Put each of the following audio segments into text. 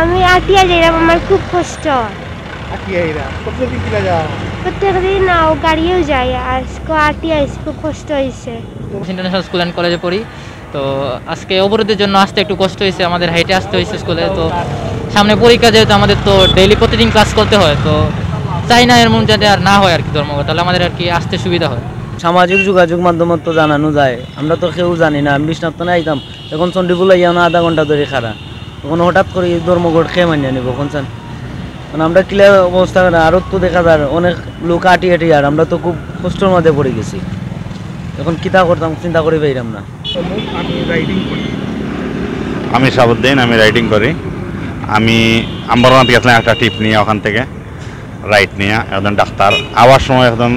আমি আটিয়া যাইলাম, আমার খুব কষ্ট। প্রত্যেকদিন গাড়িও যাই, আজকে আটিয়া খুব কষ্ট হয়েছে। ইন্টারন্যাশনাল স্কুল অ্যান্ড কলেজে পড়ি, তো আজকে অবরোধের জন্য আসতে একটু কষ্ট হয়েছে, আমাদের হাইটে আসতে হয়েছে স্কুলে। তো সামনে পরীক্ষা, যেহেতু আমাদের তো ডেইলি প্রতিদিন ক্লাস করতে হয়, তো চাই না এর মন যাতে আর না হয় আর কি ধর্মঘট, তাহলে আমাদের আর কি আসতে সুবিধা হয়। সামাজিক যোগাযোগ মাধ্যমত তো জানানো যায়, আমরা তো কেউ জানি না। আমি বিশ্বনাথ তো আইতাম, এখন চণ্ডীপুল আইয়া না আধা ঘন্টা ধরে খারা, তখন হঠাৎ করে ধর্মঘট খেয়ে মানিয়ে নিব কোনছেন। মানে আমরা ক্লিয়ার অবস্থা আরও তো দেখা যায় অনেক লোক আটি আটি, আর আমরা তো খুব কষ্টের মধ্যে পড়ে গেছি। এখন কিতা করতাম চিন্তা করে পাইলাম না। আমি সাবুদ্দিন, আমি রাইডিং করি। আমি আম্বরনাথ গেছিলাম একটা টিপ নিয়ে, ওখান থেকে রাইড নিয়ে একজন ডাক্তার আবার সময় একদম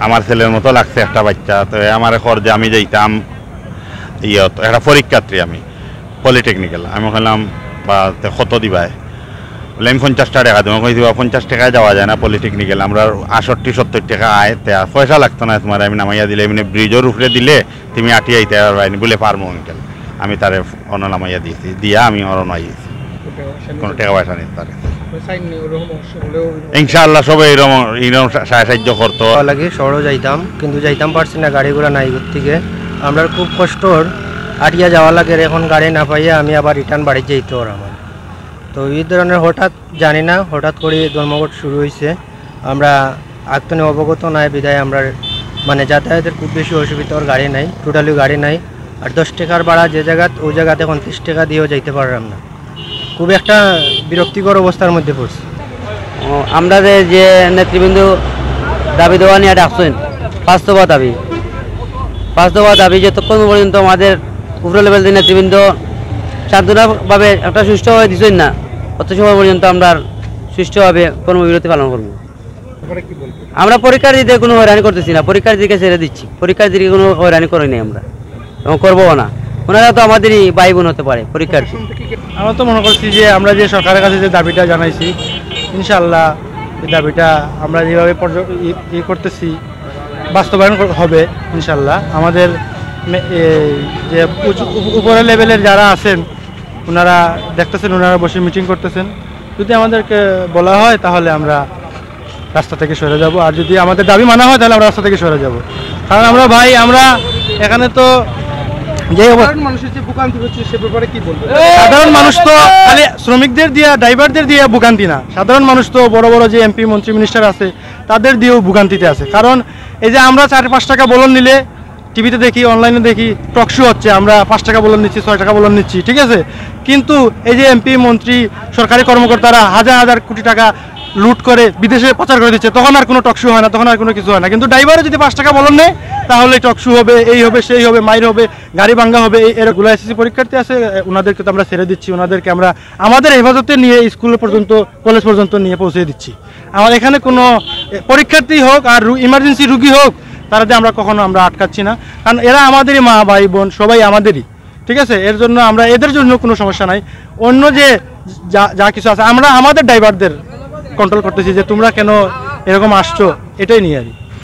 আমার ছেলের মতো লাগছে একটা বাচ্চা। তো আমার খরচে আমি যাইতাম একটা পরীক্ষার্থী, আমি পলিটেকনিক্যাল। আমি বললাম বা কত দিবাই বলে আমি 50 টাকা দেবো। কই দিবা 50 টাকায় যাওয়া যায় না পলিটেকনিক্যাল, আমরা 68-70 টাকা আয়, পয়সা লাগতো না তোমার। আমি নামাইয়া দিলে এমনি ব্রিজের উপরে দিলে তুমি আটি আইতে পারবানি বলে পারবো অঙ্কেল। আমি তারে অন্য নামাইয়া দিয়েছি, দিয়া আমি অরণ আইছি, কোনো টাকা পয়সা নেই তার। ইনশাআল্লাহ সবাই এরকম সাহায্য করতো। লাগে শহরও যাইতাম, কিন্তু যাইতাম পারছি না, গাড়ি ঘোড়া নাই থেকে। আমরা খুব কষ্টর আটিয়া যাওয়া লাগে, এখন গাড়ি না পাইয়া আমি আবার রিটার্ন বাড়ি যাইতে ওর আমার। তো এই ধরনের হঠাৎ জানি না, হঠাৎ করে ধর্মঘট শুরু হয়েছে। আমরা আগতনে অবগত নাই বিদায় আমরা মানে যাতায়াতের খুব বেশি অসুবিধা, ওর গাড়ি নাই, টোটালি গাড়ি নাই। আর 10 টাকার ভাড়া যে জায়গা, ওই জায়গাতে 29 টাকা দিয়েও যাইতে পারলাম না। খুব একটা বিরক্তিকর অবস্থার মধ্যে পড়ছি। আমরা যে নেতৃবৃন্দ দাবি দেওয়া নিয়ে ডাকছেন, বাস্তবা দাবি যতক্ষণ পর্যন্ত আমাদের উপর লেভেল দিয়ে নেতৃবৃন্দ শান্তভাবে একটা সুষ্ঠুভাবে দিচ্ছেন না, অত সময় পর্যন্ত আমরা সুষ্ঠুভাবে কর্মবিরতি পালন করবো। আমরা পরীক্ষার্থীদের কোনো হয়রানি করতেছি না, পরীক্ষার্থীকে ছেড়ে দিচ্ছি, পরীক্ষার্থীকে কোনো হয়রানি করিনি আমরা এবং করবো না। ওনারা তো আমাদেরই ভাই বোন হতে পারে পরীক্ষার্থী। আমরা তো মনে করছি যে আমরা যে সরকারের কাছে যে দাবিটা জানাইছি, ইনশাআল্লাহ এই দাবিটা আমরা যেভাবে করতেছি বাস্তবায়ন হবে ইনশাআল্লাহ। আমাদের যে উপরের লেভেলের যারা আছেন ওনারা দেখতেছেন, ওনারা বসে মিটিং করতেছেন। যদি আমাদেরকে বলা হয় তাহলে আমরা রাস্তা থেকে সরে যাব, আর যদি আমাদের দাবি মানা হয় তাহলে আমরা রাস্তা থেকে সরে যাব। কারণ আমরা আমরা এখানে তো যে মানুষের যে ভোগান্তি হচ্ছে সে ব্যাপারে কি বলবো? সাধারণ মানুষ তো খালি শ্রমিকদের দিয়ে, ড্রাইভারদের দিয়ে ভোগান্তি না, সাধারণ মানুষ তো বড় বড় যে এমপি মন্ত্রী মিনিস্টার আছে তাদের দিয়েও ভোগান্তিতে আছে। কারণ এই যে আমরা 4-5 টাকা বলন নিলে, টিভিতে দেখি, অনলাইনে দেখি টক শো হচ্ছে, আমরা 5 টাকা বলন নিচ্ছি, 6 টাকা বলন নিচ্ছি, ঠিক আছে। কিন্তু এই যে এমপি মন্ত্রী সরকারি কর্মকর্তারা হাজার হাজার কোটি টাকা লুট করে বিদেশে প্রচার করে দিচ্ছে, তখন আর কোনো টক শো হয় না, তখন আর কোনো কিছু হয় না। কিন্তু ড্রাইভারও যদি 5 টাকা বলন নেয় তাহলে টক শো হবে, এই হবে, সেই হবে, মাইর হবে, গাড়ি ভাঙ্গা হবে। এরগুলো এসএসসি পরীক্ষার্থী আছে, ওনাদেরকে তো আমরা ছেড়ে দিচ্ছি, ওনাদেরকে আমরা আমাদের হেফাজতে নিয়ে স্কুল পর্যন্ত, কলেজ পর্যন্ত নিয়ে পৌঁছে দিচ্ছি। আমার এখানে কোনো পরীক্ষার্থী হোক আর ইমার্জেন্সি রুগী হোক, তারা আমরা কখনো আমরা আটকাচ্ছি না, কারণ এরা আমাদেরই মা, ভাই, বোন, সবাই আমাদেরই, ঠিক আছে। এর জন্য আমরা এদের জন্য কোনো সমস্যা নাই। অন্য যে যা কিছু আছে আমরা আমাদের ড্রাইভারদের কন্ট্রোল করতেছি যে তোমরা কেন এরকম আসছো, এটাই নিয়ে আর কি।